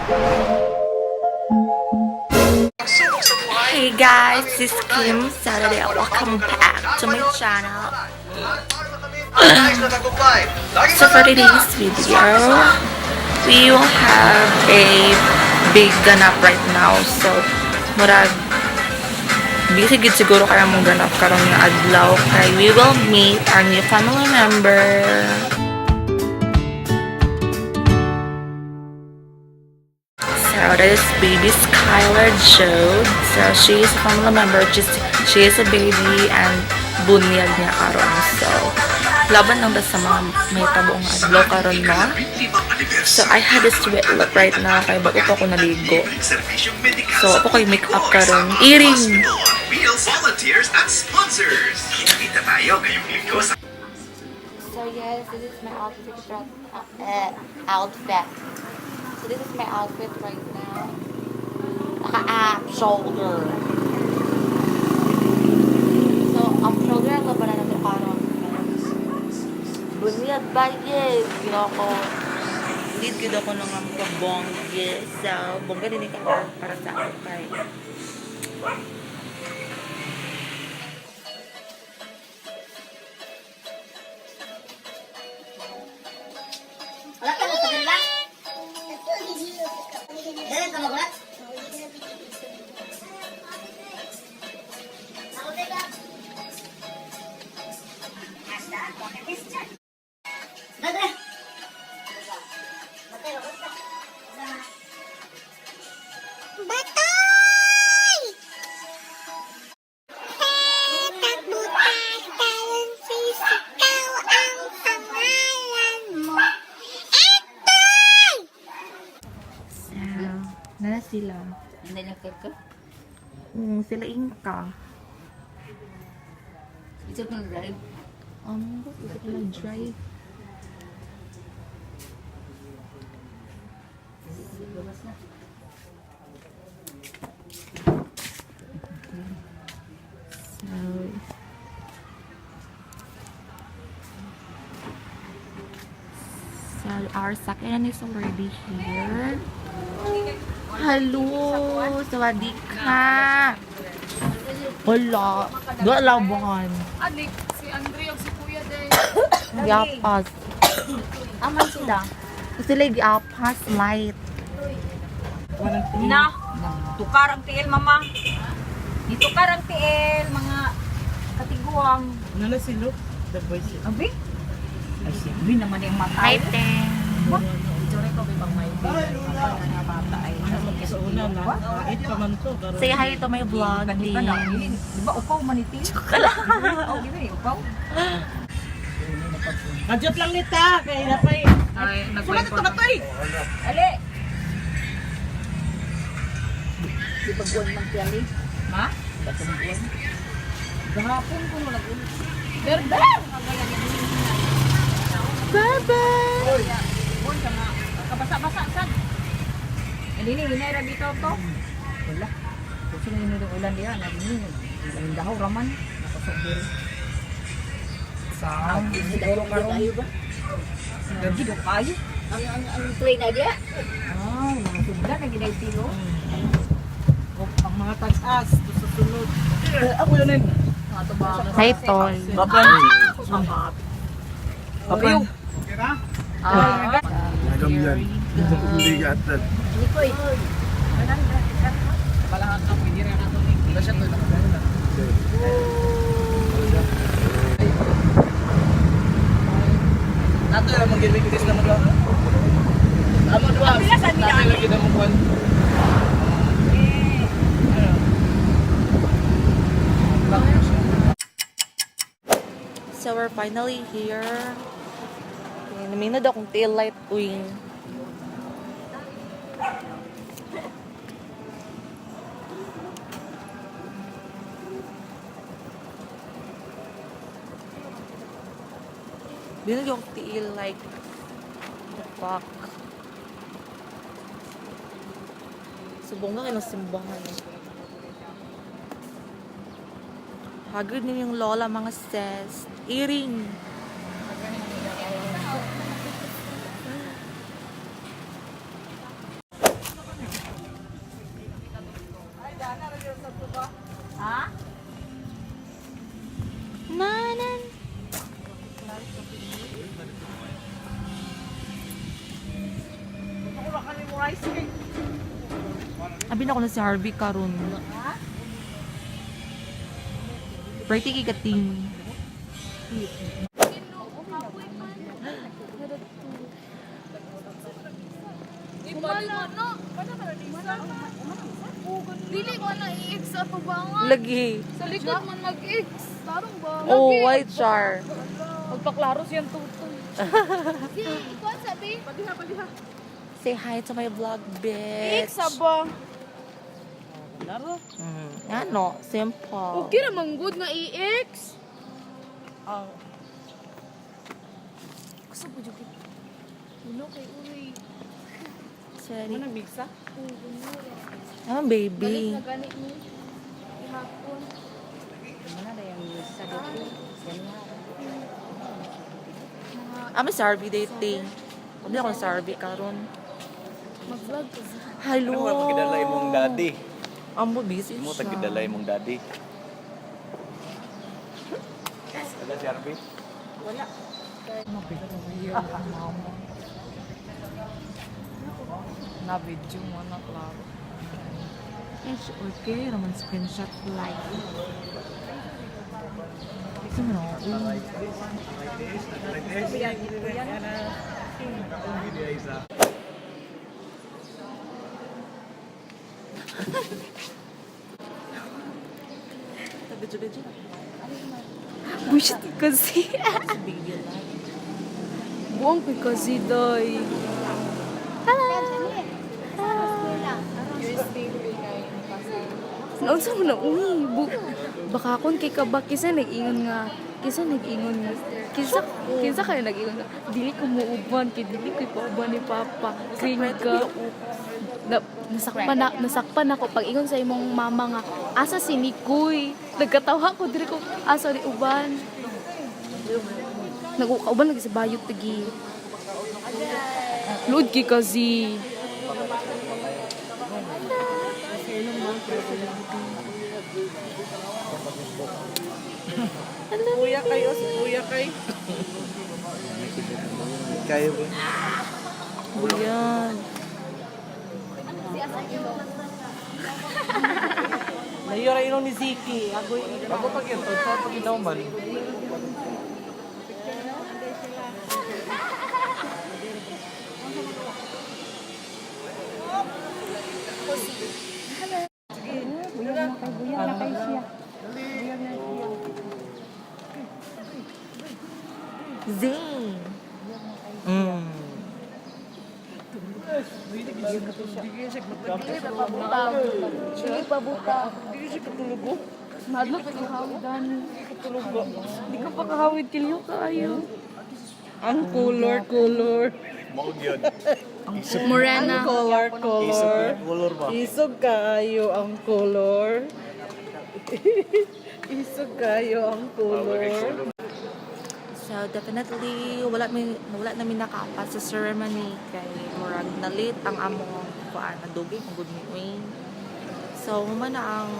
Hey guys, this is Kim Saturday. Welcome back to my channel. So for today's video, we will have a big ganap right now. So, murag busy gid siguro kaya mong ganap karon nga adlaw kay we will meet our new family member. So that is baby Skylar Jode. So she is a family member. She is a baby and bunyag niya karon. So laban lang sa mga may tabong adlaw karon mo. So I had this sweet look right now kay bago pa ako naligo. So ako kay make up karon. Earring. Volunteers at sponsors. Kita tayo ngayong linggo sa So yes, this is my outfit. So this is my outfit right now. Naka-up shoulder. So up shoulder ang labanan natin karon. Bunyag ba yes? Ginawa ko. Lead gid ako ng mga bongge. So bongga din ka para sa ako kay. Wala ka na sa kanila? Dahil ka magulat? Dada! Batoy! Takbutas tayon sisikaw ang pangalan mo. So, nana sila. Hindi na ka? Sila Inka. Ito kang drive. Ito ko drive. Bawas na. So our second is already here. Hello! Sawadee ka! Wala. Dua labahan. Adik, si Andre o si Kuya din. Giapas. Aman sila. Sila giapas light. Na, tukar ang tiil, mama. Itukar ang tiil, mga katiguang. Nala silo? The boys. Abi? Ay, si naman yung mata. Hi, Teng. Itsure ko, bibang may kapag na bata ay. Sa una na. Kahit pa man to. Pero Say hi to my vlog, Di ba na? din. Di ba upaw maniti? Chokala. Oh, di ba yung upaw? Adjot lang nita. Kaya na pa eh. Ay, Sulat ito na to eh. Ali! Di ba buwan ng tiyali? Ma? Batong buwan. Gahapon ko mo nag-ulit. Berber! Bye-bye! Buwan ka nga. Kabasa-basa, sad. Hindi ni, hinera dito to. Wala. Kung sino yun yung ulan diyan, naging yung dahaw raman. Nakasabir. Sa siguro karon. Gabi do kayo. Ang play na dia? Ah, mga subla na ginay tilo. O, ang mga tagas. Ito sa sunod. Ako yun eh. Mga tubagan. Hi, Tol. Papan. Sabat. Papan. Ah, Nagam yan. Bigatan. Nikoy. balahan ka pwede rin nato ni. Wala siya to nakagana. Nato yung mag-ibigis na mo doon. Amo doon. Nato yung lagi na mo kuhan. So we're finally here. Naminod akong tail light wing. Binag yung tail like the fuck. Subong na kayo ng simbahan. Hagod din yung lola mga sis. Earring. ice cream. Abi na ko na si Harvey karon. Pretty kikating. Dili mo na i-X sa tubangan. Lagi. Sa likod man mag-X. Tarong ba? Oh, white char. Magpaklaro siyang tutoy. Si, ikaw sabi? Say hi to my vlog, I-X bitch. sa ba? Ano? Simple. Okay naman good nga i-X. Gusto ko dyan. Uno kay Uri. Sorry. Ano migsa? Ah, Balik baby. na ganit ni. Ihapon. Ami si Harvey dating. Hindi ako si Harvey karon. Mag-vlog ka. Hello. Ano mo pagkidalay mong daddy? Amo busy Mo siya. tagkidalay mong daddy. Wala si Harvey? Na video mo na klaro. Okay, naman screenshot like. Sino? Tabi-tabi. Bullshit kasi. Baby like. Buong ko kasi doy. Naunsa mo na uy, baka akon kay kabak kisa nag-ingon nga kinsa kaya nag-ingon nga dili ko muuban kay dili ko pauban ni papa kring ka nasakpan ako pag ingon sa imong mama nga asa si Nikoy nagkatawa ko diri ko asa ni uban nagukauban lagi sa bayot tagi load ki kasi Kuya kayo, si kuya kay. Kaya ba? Buyan. Layura ino ni Ziki. Agoy Ako pag yun, sa pag inauman. Zing. Sige pa buta. Hindi siya katulog ko. Madlok ka kahawid dani. Hindi ka pa kahawid kilyo kaayo. ang color. Maog yun. Morena. Color. Color ba? Isog kaayo ang color. Isog kaayo ang color. So definitely wala namin nakapa sa ceremony kay murag nalit ang among kuan nadugay kung good morning. So man na ang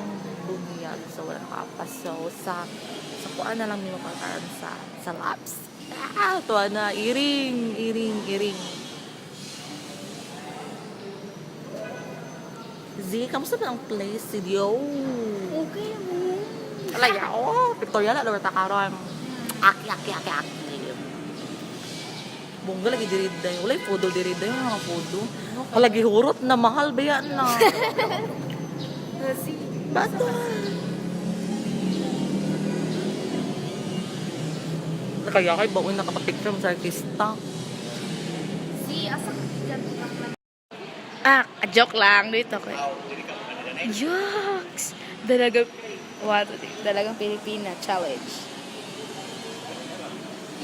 bunyag so wala nakapa so sa kuan na lang nimo pagkaron sa laps. Tuwa na iring. Z, kamusta ba ang place studio? Okay mo. Alaya, Victoria na lugar takaron. Aki. Bongga lagi diri dayo. Walay fodo diri dayo mga fodo. Lagi hurot na mahal ba yan na. Bato. Kaya kay baon nakapapicture mo sa artista. Si asa dyan. Joke lang dito ko. Jokes. Dalagang Pilipina challenge.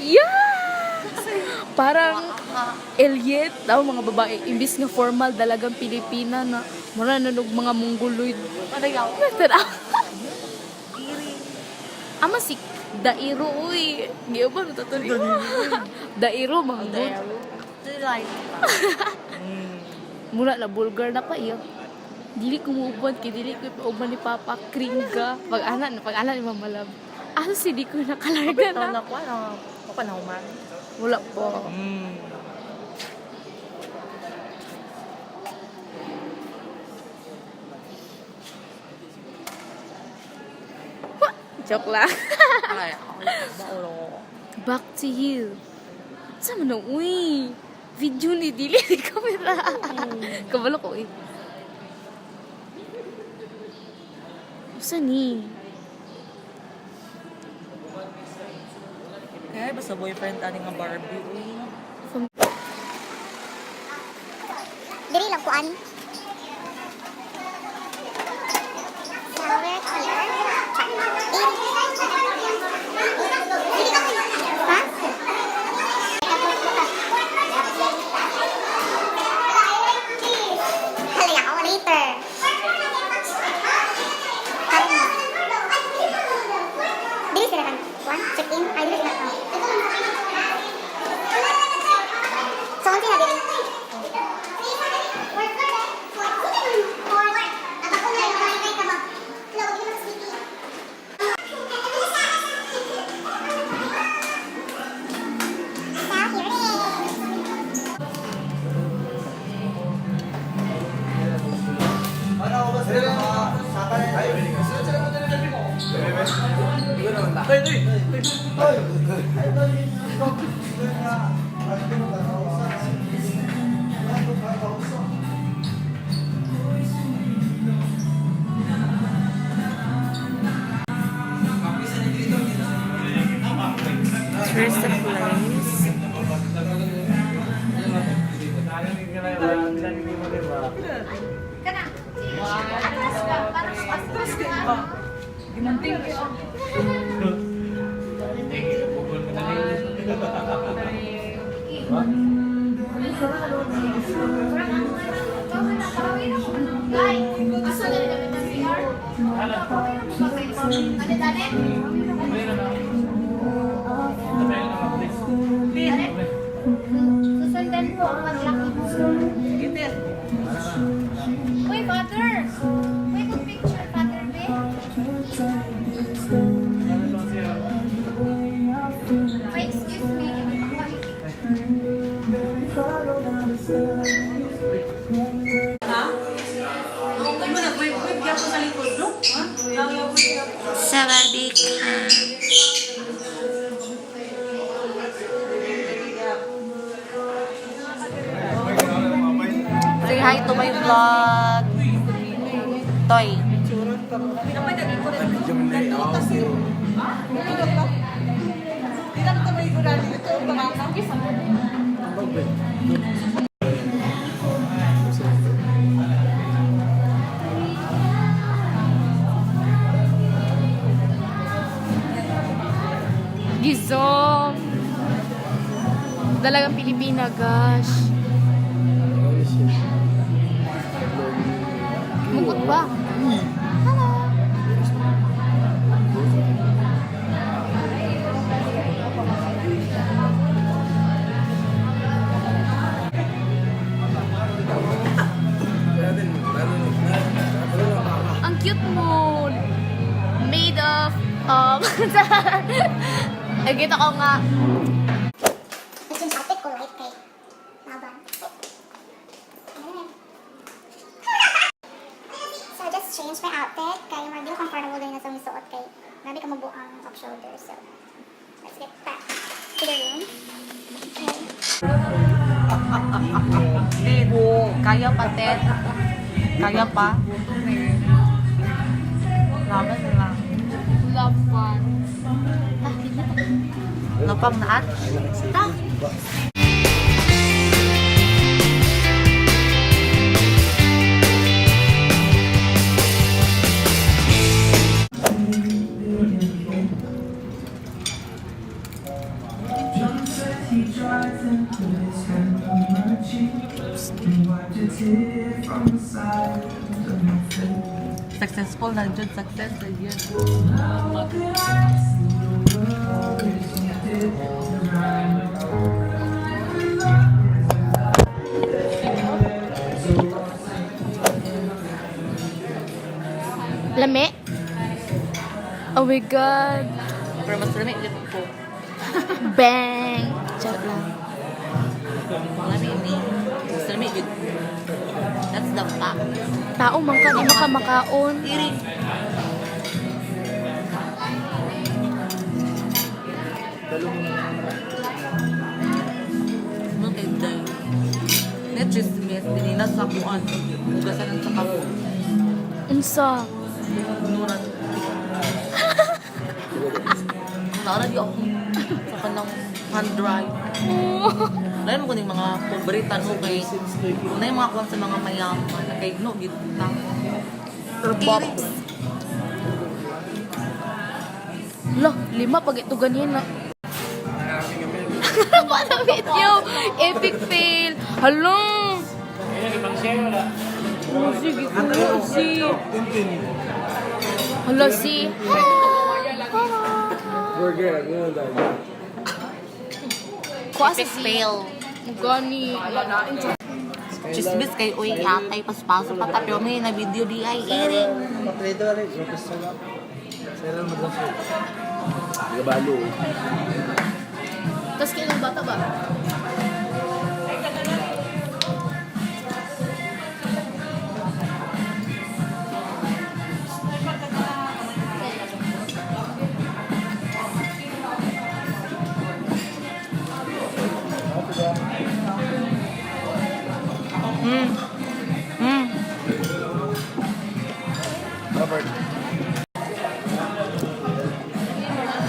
Yes! Parang Elliot, daw mga babae, imbis nga formal, dalagang Pilipina na mura nanog mga mongoloid. Padayaw. Ama si Dairo, uy. Di ba natatuloy? Dairo, mga good. Like, Mura na bulgar na pa iyo. Dili ko muuban kay dili ko pauban ni Papa Kringa. Pag-anak ni Mama Love. Asa si di ko nakalarga ito na. na ko, ano, kapanahuman. Wala po. Joke lang. Ay, ako. Back to you. Sama na, uy. Video ni Dili di kamera. Kabalo ko, eh. Saan ni? Kaya basta boyfriend tani nga Barbie. Uy. Dili lang kuan. Sour clear. Ha? Halika ako later. Dili sila kan. Kuan, check in. Ay, dili sila kan. So, unti na dili. Here's the place. Susundan po ang paglaki mo. Uy, father! Uy, good picture, father, be. Uy, excuse me. Sawadika. Say hi to my vlog. Toy. Gizong. Dalagang Pilipina, gosh. Mugot ba? Hello. Ang cute mo. Made of, kita ko nga. Nag-change outfit ko, right, kay laban. So, I just changed my outfit. Kaya hindi ko comfortable din na sa suot kay grabe ka mabuang top shoulder. So, let's get back to the room. Okay. Kaya pa, Ted. Kaya pa. Laban lang. Love one. Lapang naat. Stop. Successful na dyan. Success na yun. Lami. Oh my God. Pero mas lamig dito po. Bang. Chat lang. Lamig ni. Mas lamig yun. That's the fact. Tao man ka, di makamakaon. Iri. Ano kay Day? Net chismis, dininas sa kuan. Hugasan ng sakabo. Unsa? Nuran. Naara di ako sa kanang hand drive. Lain mo kuning mga pobreta no kay na yung mga kuwan sa mga mayaman na kay no gitang. Iris. Lah, 5 pag ito ganyan na. Paano video? Epic fail. Hala. Oh, sige ko. Si. Hala si. Burger, gano'n tayo. Kuha sa fail. Gani. Wala na. Chismis kay uy yatay paspaso pa pero may na video di ay ere. Patrito rin. Gusto lang. Sila maglaso. Gabalo. Tapos kailang bata ba? Robert.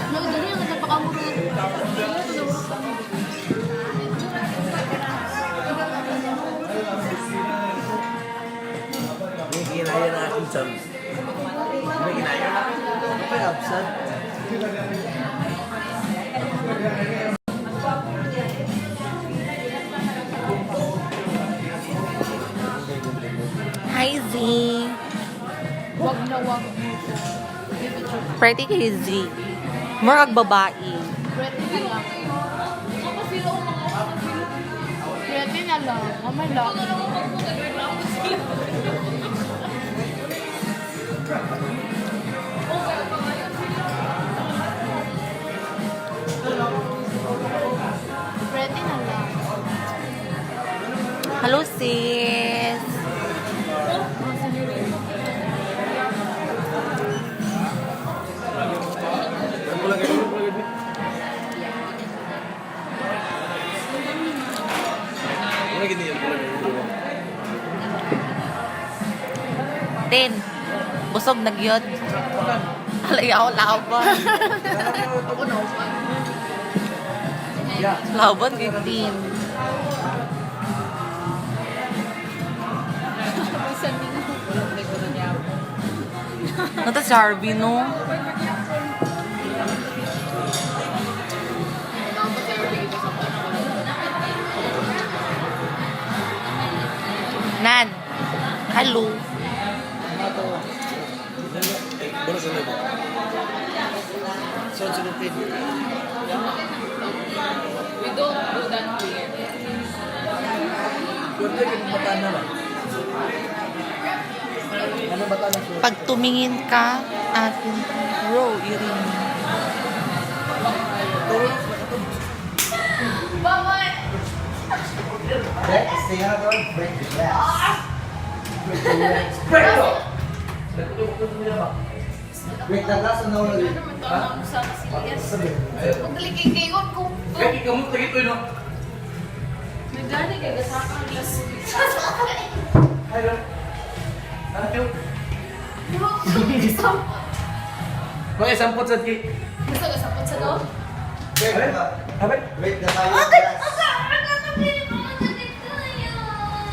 Nagdari ang nagpakamurot. May ginaya na aking chums. May ginaya na. Ano pa yung absent? Hi Z. Wag na wag. Pretty kay Z. Murag babae. Pretty na lang. Pretty na lang. Mamay lang. Pretty na lang. Hello sis. Ano ganyan pala Tin. Busog na gyud. Alayaw laban. Laban kay Tin. Nata si Harvey, no? Nan. Hello. Bono sa labo. Saan sinutin? We don't do that here. Pwede ka ng bata na ba? Ano bata na siya? Pag tumingin ka, atin row, iring. Stay on the road, break the glass. Break the glass and now ha? Sabi. Maglikig-lingon ko. Kaya ikaw mo tagit ko no? Nagani kay gasakang glass. Hello. Ano yun? Mga sampot sa tiki. Gusto ka sapot sa to? Abay? Break the glass.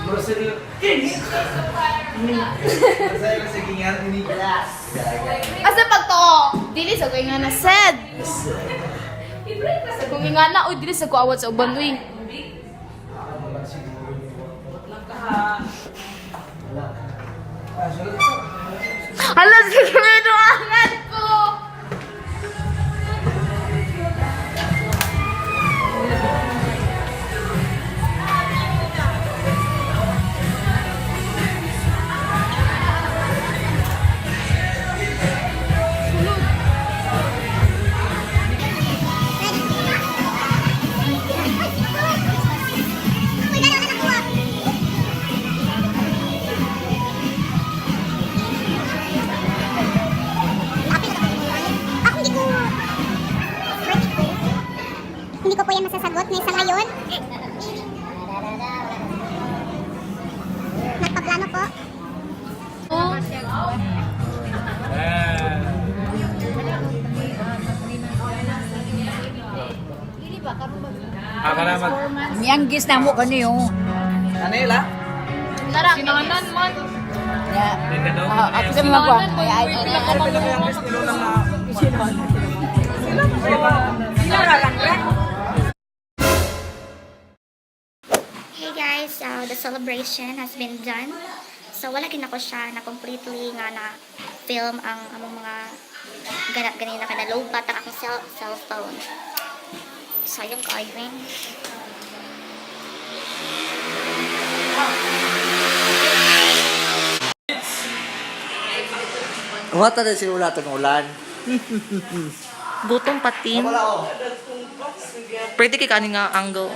Grocery. Saya ko sige nga ini glass. Asa pag to? Dili sa ko nga na sad. Sa kung nga na, uy, dili sa ko awat sa uban, uy. Hala, sige, doangan ko! Miyanggis na mo kani oh. Kanila? Sinanan man. Ya. Ako sa mga pa. Ay Hey guys, the celebration has been done. So wala gid nako siya na completely nga na film ang among mga ganap ganina kada low bat ang akong cellphone. Sayang kayo eh. Umata na sinula ng ulan. Butong patin. Pwede kay kanin nga angle.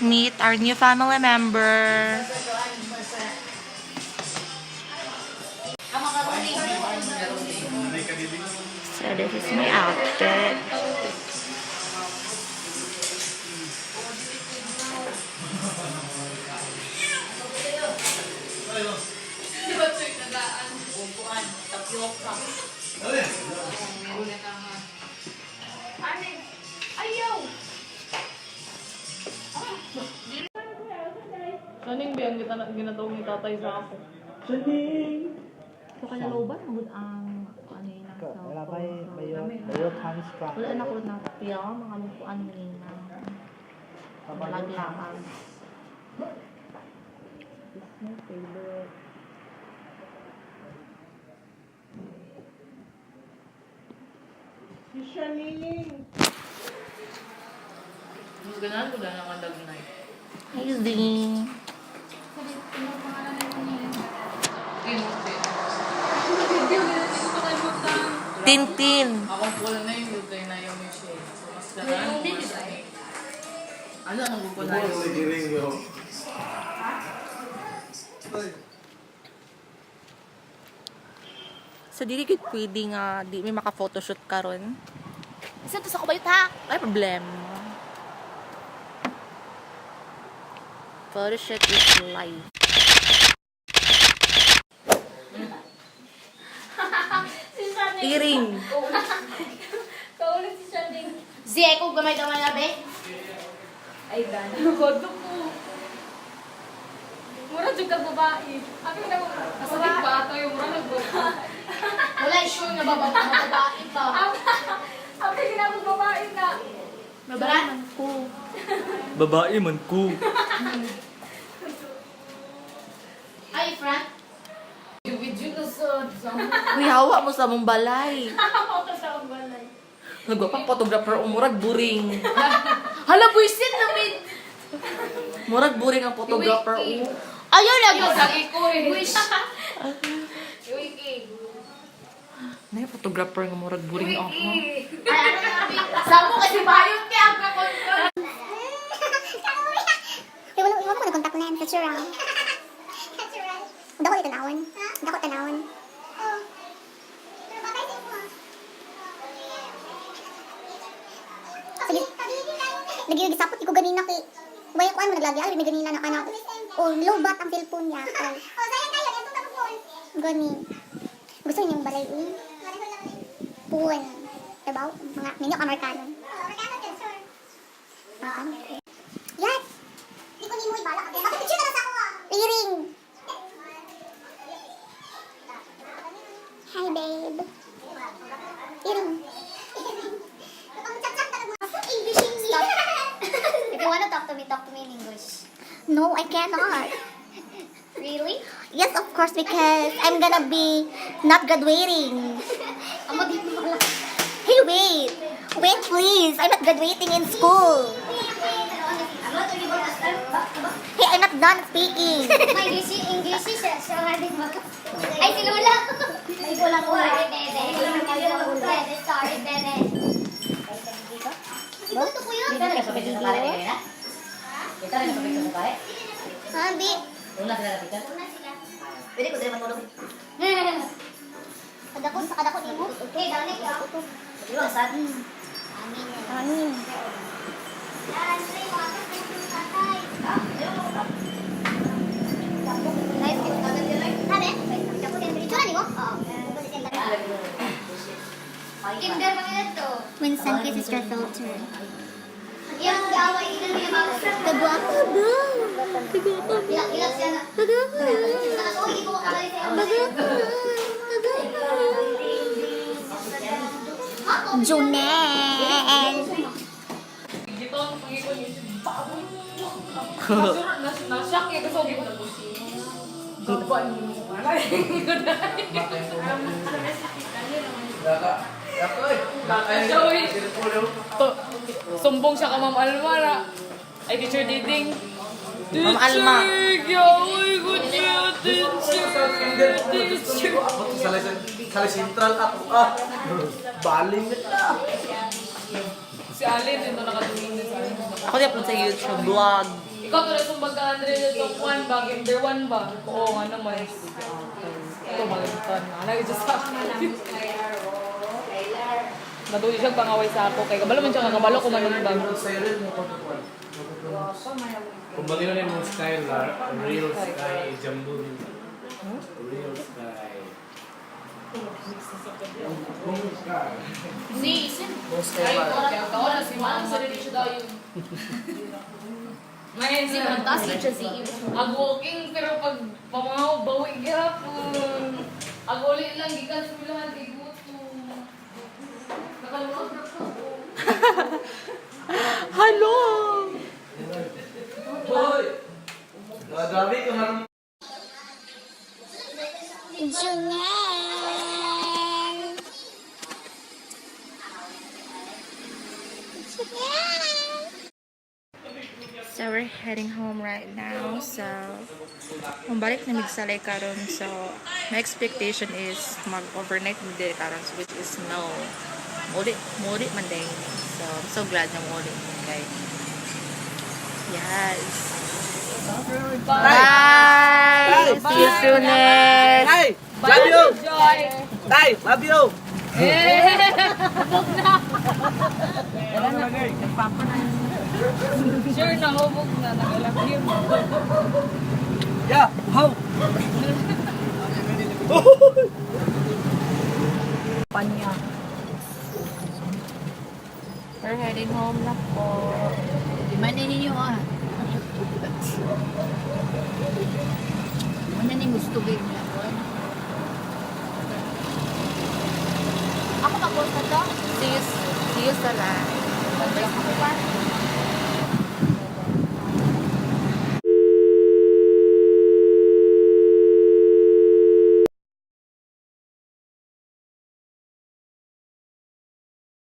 Meet our new family member. So this is my outfit. Saning biyang ginatawag ni tatay sa ako. So kalaloban magud ang ano yun ang Wala pa cellphone. bayo hamstrung. Wala na ko na film mga lupuan ni na malaglakan. This is my favorite. Si Shanine. Mas ganahan ko na nakadag na eh. Hey Zing. Tintin. Ako po na yung lutay na yung Michelle. So, mas ganahan ko mas ano ang gusto na yun? So dili gid pwede nga di may maka-photoshoot karon. Isa to sa kubayot ha? Ay problema. Photoshoot is life. Tiring. Kaulit si Shanding. Zia, kung gamay ka man na, be? Ay, gano'n. Lugodo ko. Mura dyan ka babae. Ako na mo. Masalit ba ito yung mura nagbuka? Wala, sure na babae ka. Ako ginamang babae na. Babae ko. Babae man ko. Ay, Frank. Video na sa Uy, hawa mo sa mong balay. ako sa balay. Nagwapang photographer umurag buring. Hala, buisit na mid. Murag buring ang photographer. Ayaw lang Yung sa iko eh. Wish. Wiki. Na yung photographer nga murag buring ako. Ay, ano na, Sabo kasi bayot kaya ang kakontrol. Wala ko na contact lens. That's your wrong. Dako dito tanawon. Dako tanawon. Sige. Lagi sapot ko ganina kay Waya ko ano naglagi ay may ganina na kana. Oh, low bat ang cellphone niya. Oh, sayang kayo yung tutang phone. Gani. Gusto niyo yung balay uy. Phone. Diba? Mga ninyo Amerikano. Amerikano din, sir. Yes. Di ko ni mo ibala. Bakit picture na sa ako ah? Earring. Hi, babe. Earring. If you wanna talk to me in English. No, I cannot. Really? Yes, of course, because I'm gonna be not graduating. Ang maging wala. Hey, wait. Wait, please. I'm not graduating in school. Hey, I'm not done speaking. My English is so hard din mag... Ay, si Lola! Ay, wala ko. Sorry, Bebe. Ito ko yun. Habi. Pwede ko din matulog. Kadako mo. Okay, dali ka. Diba, sad? Amin. Nice, Itsura ni mo? Kinder pa nila to. Minsan kay Sister Filter. Yung gaway nila niya mag-start. Taguapa ba? Ilang siya na. Taguapa. Uy, ibo ka balik sa'yo. Junel. Nasyak eh, gusto ko. Sumbong siya ka, Ma'am Alma na. Ay, Teacher Diding. Ma'am Alma. Sa Central ako. Baling na. Si Alin, ito nakatuming din sa akin. Ako di sa YouTube vlog. Ikaw tuloy sumbag ka, Andre, itong 1 ba? Kinder 1 ba? Oo nga naman. Ito, malimutan na. Nag-adjust sa akin. Natuloy siyang pangaway sa ako. Kaya kabalo man siya kakabalo ko manumbag. Kung bagay na yung style na, real sky, jumbo. Real sky. Si Isin. Ay, ako na si Manang sa rin siya daw yun. Ngayon si Fantastic siya si Ag-walking pero pag pamangaw, bawi gihapon. Ag-uli lang, gikan sa milahan kay Guto. Nakalunod na ko. Hello! Hoy! Grabe ka man. Junel. So we're heading home right now. So balik na migsalay karon. So my expectation is mag-overnight migdiri karon, which is no. Muli man day. So I'm so glad na muli. Okay. Yes. Bye. See you soon. Hey! Love you! Hey! Love you! Sure na, hubog na. Nag-love you. Yeah! How? Panya. We're heading home na po. Di man ninyo ah. Ano ni gusto gawin niya? Ako mag-post na to. See you sa live.